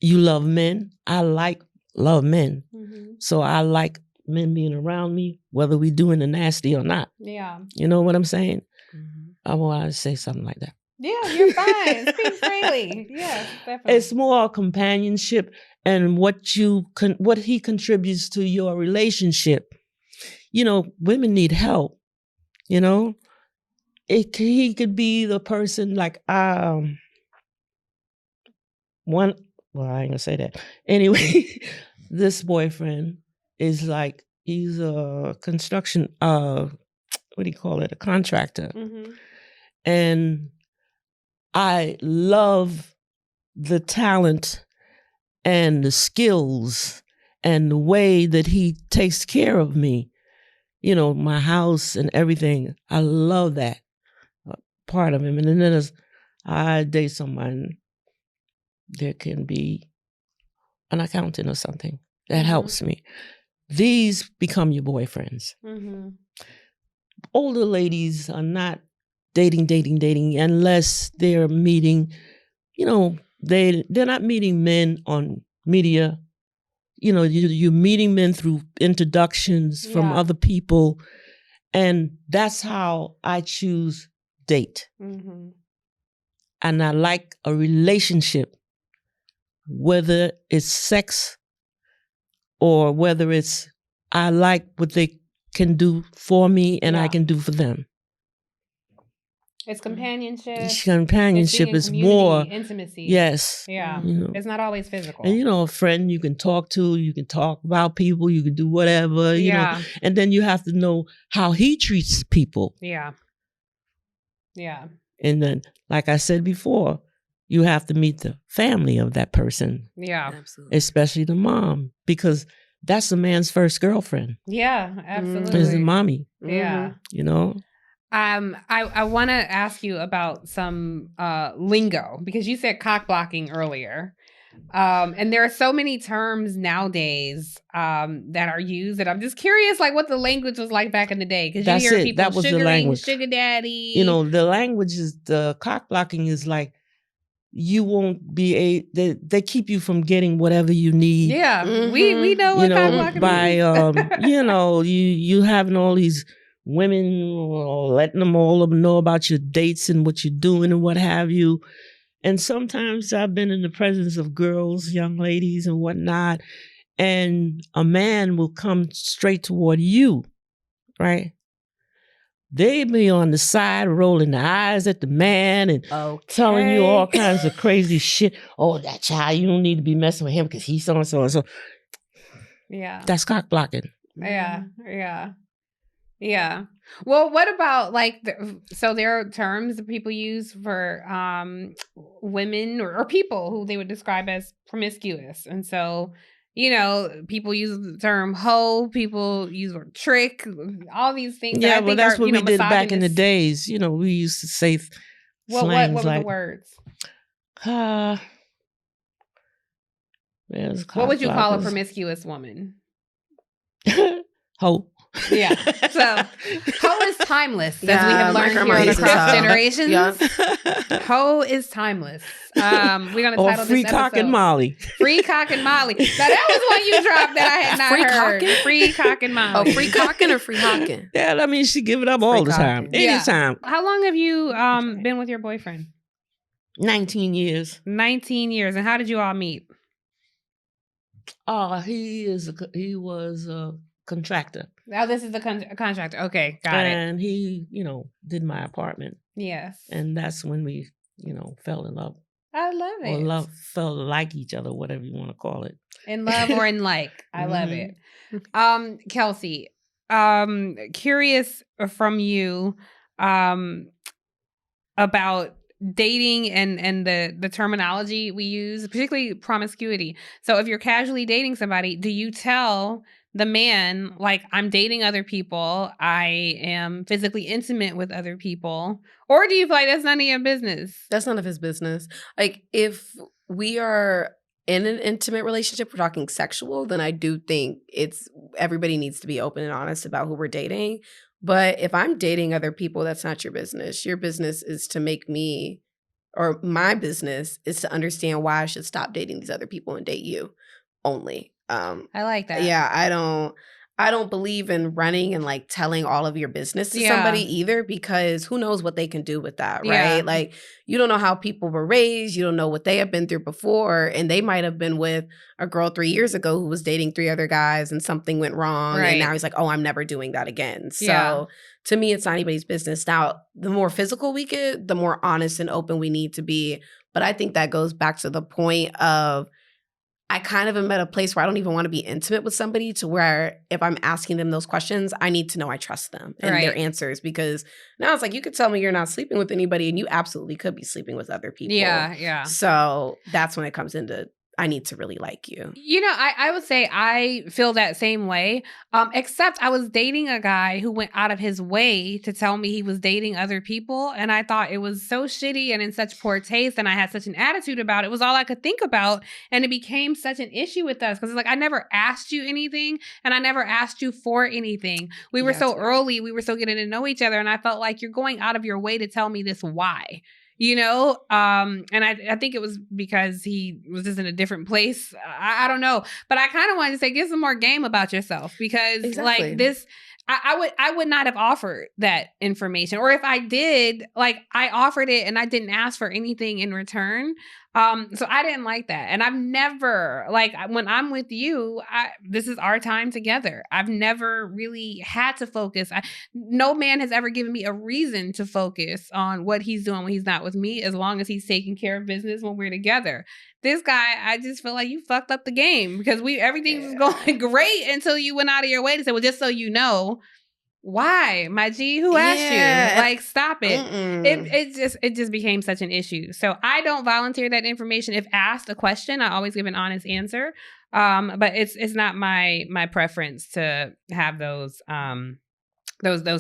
You love men. I love men. So I like men being around me, whether we doing the nasty or not. Yeah. You know what I'm saying? I want to say something like that. Yeah, you're fine. Speak freely. Yeah, definitely. It's more companionship and what he contributes to your relationship. Women need help. He could be the person like I ain't gonna say that. Anyway, this boyfriend is like, he's a construction, what do you call it? A contractor. And I love the talent and the skills and the way that he takes care of me. My house and everything. I love that part of him. And then I date someone, there can be an accountant or something that helps me. These become your boyfriends. Older ladies are not dating unless they're meeting, they're not meeting men on media. You're meeting men through introductions from other people. And that's how I choose date. Mm-hmm. And I like a relationship, whether it's sex or whether it's I like what they can do for me and I can do for them. It's companionship. Companionship is more intimacy. Yes. Yeah. It's not always physical. And a friend you can talk to, you can talk about people, you can do whatever, you know. And then you have to know how he treats people. Yeah. Yeah. And then, like I said before, you have to meet the family of that person. Yeah. Absolutely. Especially the mom, because that's the man's first girlfriend. Yeah, absolutely. Is the mommy. Yeah. I want to ask you about some lingo, because you said cock blocking earlier. And there are so many terms nowadays that are used that I'm just curious, like what the language was like back in the day. Because you hear people that was the language. Sugar daddy. The language is, the cock blocking is like, you won't be they keep you from getting whatever you need. Yeah, we know what cock blocking by you having all these women, or letting them all know about your dates and what you're doing and what have you. And sometimes I've been in the presence of girls, young ladies and whatnot, and a man will come straight toward you, right? They be on the side rolling their eyes at the man and telling you all kinds of crazy shit. Oh, that child, you don't need to be messing with him because he's so and so and so. Yeah. That's cock blocking. Yeah. Well, what about so there are terms that people use for women or people who they would describe as promiscuous. And so, people use the term hoe, people use the word trick, all these things. Yeah, well, that's what we did back in the days. We used to say what were the words? What would you call a promiscuous woman? Hoe. Yeah. So hoe is timeless, as we have learned here on Across Generations. Yeah. Hoe is timeless. We're gonna title Free this Cock episode and Molly. Free Cock and Molly. Now that was one you dropped that I had not heard. Cockin'? Free Cock and Molly. Oh, free cocking or free hocking? Yeah, I mean, she give it up all the time. Anytime. How long have you been with your boyfriend? 19 years. 19 years. And how did you all meet? He was a contractor. Oh, this is the contractor. Okay, got it. And he, did my apartment. Yes. And that's when we, fell in love. I love it. Or fell like each other, whatever you want to call it. In love or in like. I love it. Kelsey, curious from you about dating and the terminology we use, particularly promiscuity. So if you're casually dating somebody, do you tell the man, like, I'm dating other people, I am physically intimate with other people? Or do you feel like that's none of your business? That's none of his business. Like, if we are in an intimate relationship, we're talking sexual, then I do think everybody needs to be open and honest about who we're dating. But if I'm dating other people, that's not your business. Your business is to make me, or my business is to understand why I should stop dating these other people and date you only. I like that. Yeah, I don't believe in running and like telling all of your business to somebody either, because who knows what they can do with that, right? Like, you don't know how people were raised, you don't know what they have been through before, and they might have been with a girl 3 years ago who was dating 3 other guys and something went wrong, and now he's like, oh, I'm never doing that again. So to me, it's not anybody's business. Now, the more physical we get, the more honest and open we need to be. But I think that goes back to the point of, I kind of am at a place where I don't even want to be intimate with somebody, to where if I'm asking them those questions, I need to know I trust them and their answers, because now it's like, you could tell me you're not sleeping with anybody and you absolutely could be sleeping with other people. Yeah. So that's when it comes into I need to really like you. You know, I would say I feel that same way, except I was dating a guy who went out of his way to tell me he was dating other people. And I thought it was so shitty and in such poor taste. And I had such an attitude about it. It was all I could think about. And it became such an issue with us because it's like, I never asked you anything and I never asked you for anything. We were so early. We were still getting to know each other. And I felt like you're going out of your way to tell me this. Why? You know, and I think it was because he was just in a different place. I don't know, but I kind of wanted to say, get some more game about yourself because like this, I would not have offered that information, or if I did, like I offered it and I didn't ask for anything in return. So I didn't like that. And I've never, like when I'm with you, this is our time together. I've never really had to focus. No man has ever given me a reason to focus on what he's doing when he's not with me, as long as he's taking care of business when we're together. This guy, I just feel like you fucked up the game because everything was going great until you went out of your way to say, well, just so you know. Why, my G? Who asked you? Like, stop it. It just became such an issue. So I don't volunteer that information. If asked a question, I always give an honest answer. But it's not my preference to have those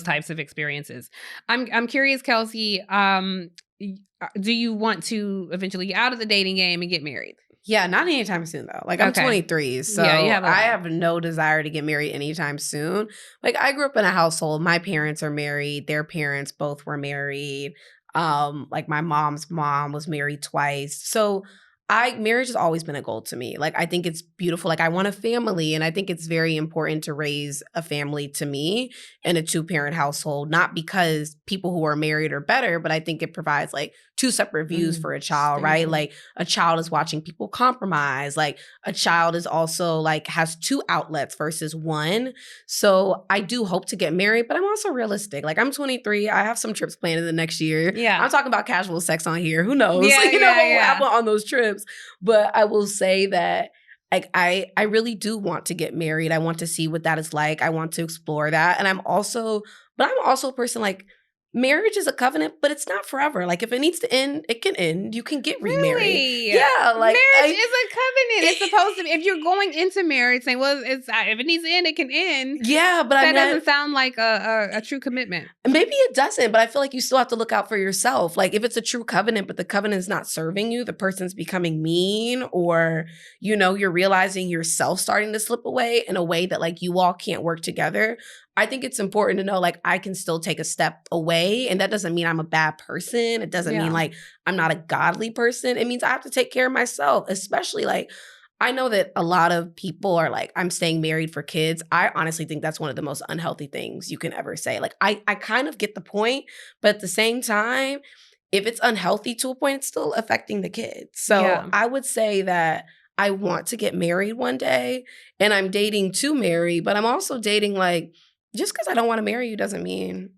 types of experiences. I'm curious, Kelsey. Do you want to eventually get out of the dating game and get married? Yeah, not anytime soon though. Like I'm 23, so I have no desire to get married anytime soon. Like I grew up in a household. My parents are married. Their parents both were married. Like my mom's mom was married twice. So marriage has always been a goal to me. Like I think it's beautiful. Like I want a family, and I think it's very important to raise a family to me in a 2-parent household, not because people who are married are better, but I think it provides like 2 separate views for a child, right? Like a child is watching people compromise. Like a child is also like has 2 outlets versus 1. So I do hope to get married, but I'm also realistic. Like I'm 23. I have some trips planned in the next year. Yeah. I'm talking about casual sex on here. Who knows? Yeah, what will happen on those trips. But I will say that like I really do want to get married. I want to see what that is like. I want to explore that. And I'm also a person like marriage is a covenant, but it's not forever. Like if it needs to end, it can end. You can get remarried. Really? Yeah, like marriage is a covenant. It's supposed to be. If you're going into marriage saying, "Well, if it needs to end, it can end." Yeah, but that doesn't sound like a true commitment. Maybe it doesn't, but I feel like you still have to look out for yourself. Like if it's a true covenant, but the covenant is not serving you, the person's becoming mean, or you're realizing yourself starting to slip away in a way that like you all can't work together. I think it's important to know, like, I can still take a step away. And that doesn't mean I'm a bad person. It doesn't mean, like, I'm not a godly person. It means I have to take care of myself, especially, like, I know that a lot of people are like, I'm staying married for kids. I honestly think that's one of the most unhealthy things you can ever say. Like, I kind of get the point. But at the same time, if it's unhealthy to a point, it's still affecting the kids. So I would say that I want to get married one day. And I'm dating to marry. But I'm also dating, like, just because I don't want to marry you doesn't mean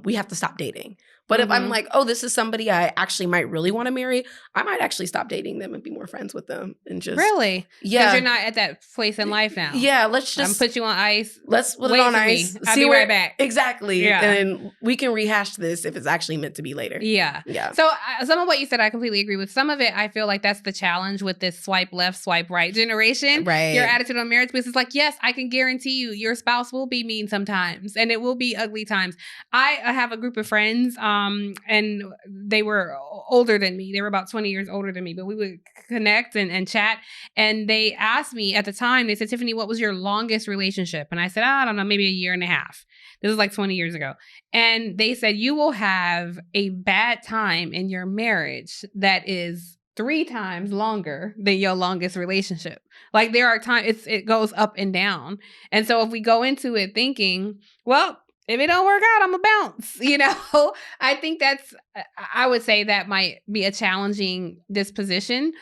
we have to stop dating. But if I'm like, oh, this is somebody I actually might really want to marry, I might actually stop dating them and be more friends with them and just really, because you're not at that place in life now. Yeah, let's just put you on ice. Let's put it on ice. I'll be right back. Exactly. Yeah, and we can rehash this if it's actually meant to be later. Yeah. So some of what you said, I completely agree with. Some of it, I feel like that's the challenge with this swipe left, swipe right generation. Right. Your attitude on marriage, because it's like, yes, I can guarantee you, your spouse will be mean sometimes, and it will be ugly times. I have a group of friends. And they were older than me. They were about 20 years older than me, but we would connect and chat. And they asked me at the time, they said, Tiffany, what was your longest relationship? And I said, I don't know, maybe a year and a half. This was like 20 years ago. And they said, you will have a bad time in your marriage that is 3 times longer than your longest relationship. Like there are times it goes up and down. And so if we go into it thinking, well, if it don't work out, I'm a bounce, I think I would say that might be a challenging disposition.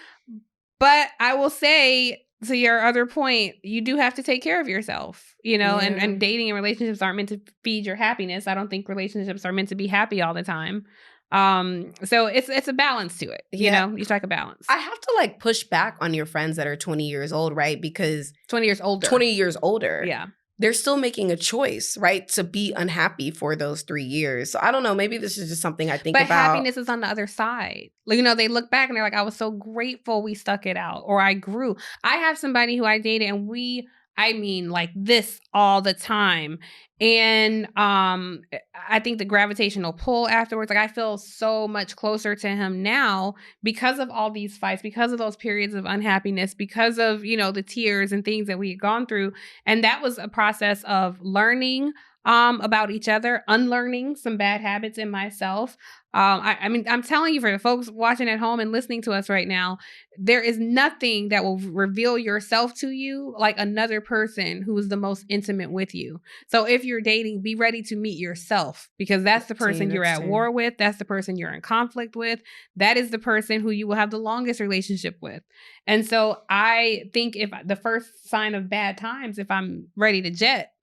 But I will say, to your other point, you do have to take care of yourself, and dating and relationships aren't meant to feed your happiness. I don't think relationships are meant to be happy all the time. So it's a balance to it. You strike a balance. I have to like push back on your friends that are 20 years old, right? Because 20 years older. Yeah. they're still making a choice, right, to be unhappy for those 3 years. So I don't know, maybe this is just something I think but about. happiness is on the other side. Like, they look back and they're like, I was so grateful we stuck it out, or I grew. I have somebody who I dated and like this all the time. And I think the gravitational pull afterwards, like I feel so much closer to him now because of all these fights, because of those periods of unhappiness, because of, the tears and things that we had gone through. And that was a process of learning about each other, unlearning some bad habits in myself. I'm telling you, for the folks watching at home and listening to us right now, there is nothing that will reveal yourself to you like another person who is the most intimate with you. So if you're dating, be ready to meet yourself, because that's the person you're at war with. That's the person you're in conflict with. That is the person who you will have the longest relationship with. And so I think if the first sign of bad times, if I'm ready to jet,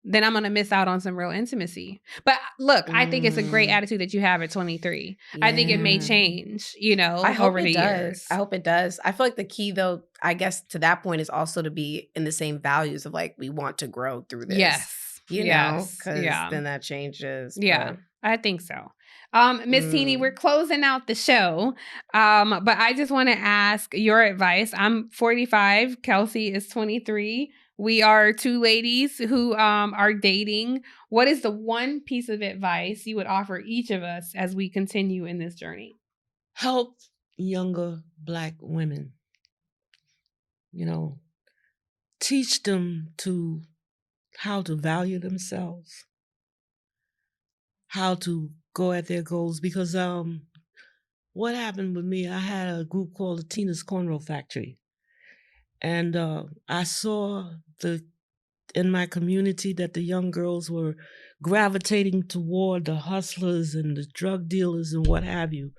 then I'm going to miss out on some real intimacy. But look, I think it's a great attitude that you have at 23. Yeah. I think it may change, I hope over the years. I hope it does. I feel like the key, though, I guess to that point is also to be in the same values of like, we want to grow through this. Yes. You know, because then that changes. Yeah, I think so. Miss Teenie, we're closing out the show. But I just want to ask your advice. I'm 45. Kelsey is 23. We are two ladies who are dating. What is the one piece of advice you would offer each of us as we continue in this journey? Help younger Black women. Teach them how to value themselves, how to go at their goals. Because what happened with me, I had a group called the Teenie's Cornrow Factory. And I saw in my community that the young girls were gravitating toward the hustlers and the drug dealers and what have you.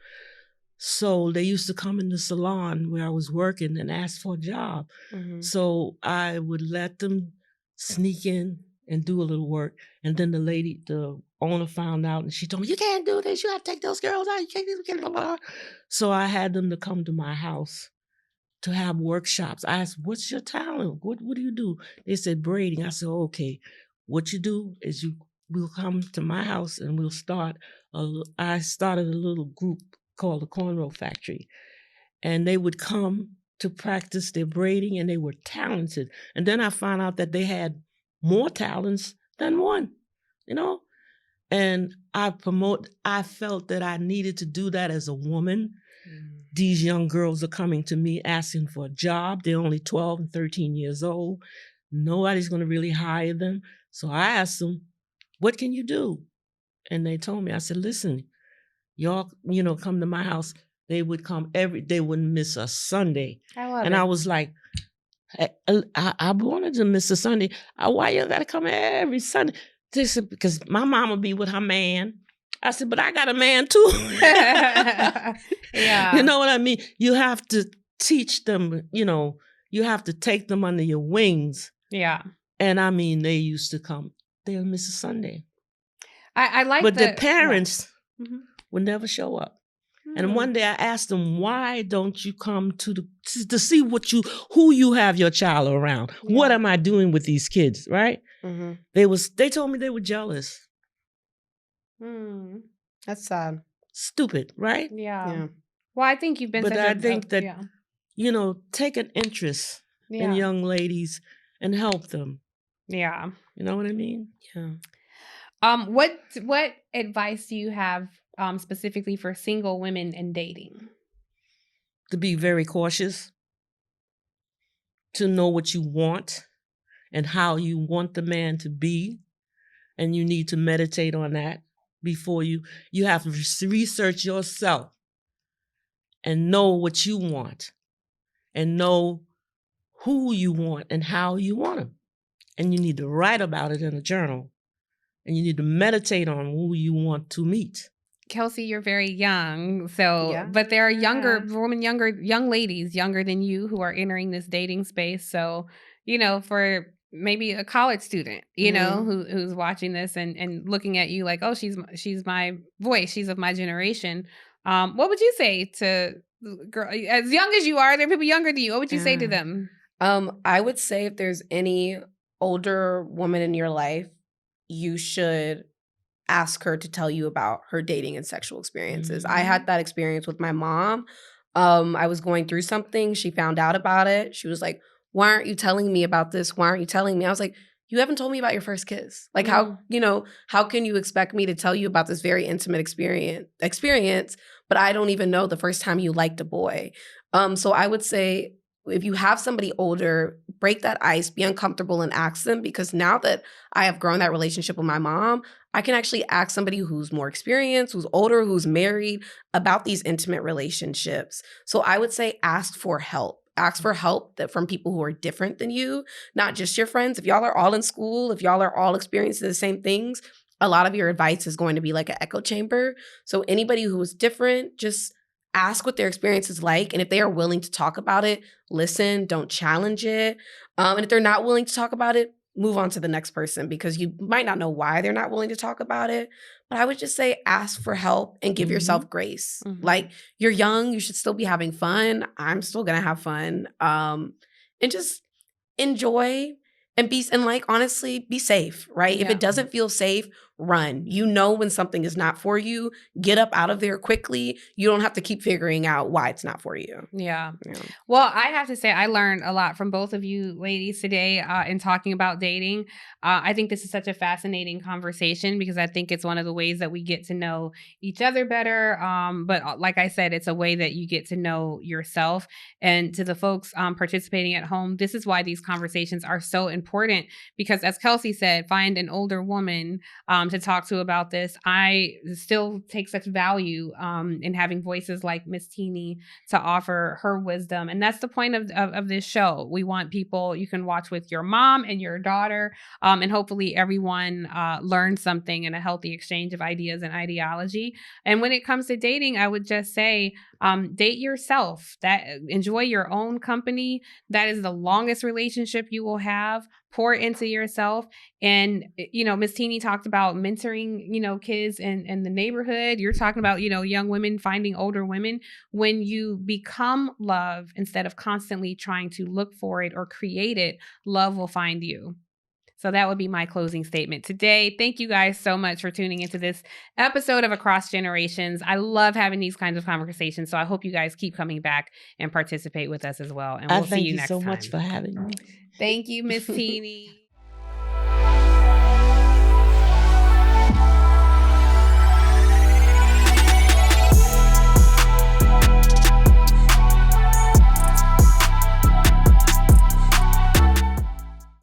So they used to come in the salon where I was working and ask for a job. Mm-hmm. So I would let them sneak in and do a little work. And then the owner found out and she told me, you can't do this. You have to take those girls out. You can't do this. Blah, blah. So I had them to come to my house to have workshops. I asked, what's your talent? What do you do? They said, braiding. I said, okay, what you do is we'll come to my house and we'll start. I started a little group called the Cornrow Factory. And they would come to practice their braiding and they were talented. And then I found out that they had more talents than one, And I felt that I needed to do that as a woman. These young girls are coming to me asking for a job. They're only 12 and 13 years old. Nobody's going to really hire them. So I asked them, what can you do? And they told me, I said, listen, y'all, come to my house. They would come they wouldn't miss a Sunday. I was like, I wanted to miss a Sunday. Why you got to come every Sunday? They said, because my mama be with her man. I said, but I got a man too. Yeah. You know what I mean? You have to teach them, you have to take them under your wings. Yeah. And I mean, they used to come. They'll miss a Sunday. I like but the parents would never show up. Mm. And one day I asked them, why don't you come to see who you have your child around? Yeah. What am I doing with these kids, right? Mm-hmm. They told me they were jealous. That's sad. Stupid, right? Yeah. Well, I think you've been But I think that, take an interest in young ladies and help them. Yeah. You know what I mean? Yeah. What advice do you have specifically for single women and dating? To be very cautious, to know what you want and how you want the man to be, and you need to meditate on that before you have to research yourself and know what you want and know who you want and how you want them. And you need to write about it in a journal. And you need to meditate on who you want to meet. Kelsey, you're very young, but there are young ladies younger than you who are entering this dating space. So, for maybe a college student, who's watching this and looking at you like, oh, she's my voice, she's of my generation. What would you say to girl as young as you are? There are people younger than you. What would you say to them? I would say if there's any older woman in your life, you should ask her to tell you about her dating and sexual experiences. I had that experience with my mom. I was going through something. She found out about it. She was like, why aren't you telling me about this? Why aren't you telling me? I was like, you haven't told me about your first kiss. Like how can you expect me to tell you about this very intimate experience, but I don't even know the first time you liked a boy. So I would say if you have somebody older, break that ice, be uncomfortable and ask them, because now that I have grown that relationship with my mom, I can actually ask somebody who's more experienced, who's older, who's married about these intimate relationships. So I would say ask for help. Ask for help from people who are different than you, not just your friends. If y'all are all in school, if y'all are all experiencing the same things, a lot of your advice is going to be like an echo chamber. So anybody who is different, just ask what their experience is like. And if they are willing to talk about it, listen, don't challenge it. And if they're not willing to talk about it, move on to the next person, because you might not know why they're not willing to talk about it. But I would just say ask for help and give yourself grace. Like, you're young, you should still be having fun. I'm still gonna have fun. And just enjoy and like, honestly, be safe, right? Yeah. If it doesn't feel safe, run. You know when something is not for you, get up out of there quickly. You don't have to keep figuring out why it's not for you. Yeah. Well, I have to say I learned a lot from both of you ladies today in talking about dating. I think this is such a fascinating conversation because I think it's one of the ways that we get to know each other better. But like I said, it's a way that you get to know yourself. And to the folks participating at home, this is why these conversations are so important, because as Kelsey said, find an older woman to talk to about this. I still take such value in having voices like Miss Teenie to offer her wisdom. And that's the point of this show. We want people you can watch with your mom and your daughter, and hopefully everyone learns something in a healthy exchange of ideas and ideology. And when it comes to dating, I would just say, date yourself. Enjoy your own company. That is the longest relationship you will have. Pour into yourself. And, Miss Teenie talked about mentoring, kids in the neighborhood. You're talking about, young women finding older women. When you become love instead of constantly trying to look for it or create it, love will find you. So that would be my closing statement today. Thank you guys so much for tuning into this episode of Across Generations. I love having these kinds of conversations. So I hope you guys keep coming back and participate with us as well. And we'll see you next time. Thank you so much for having me. Thank you, Miss Teenie.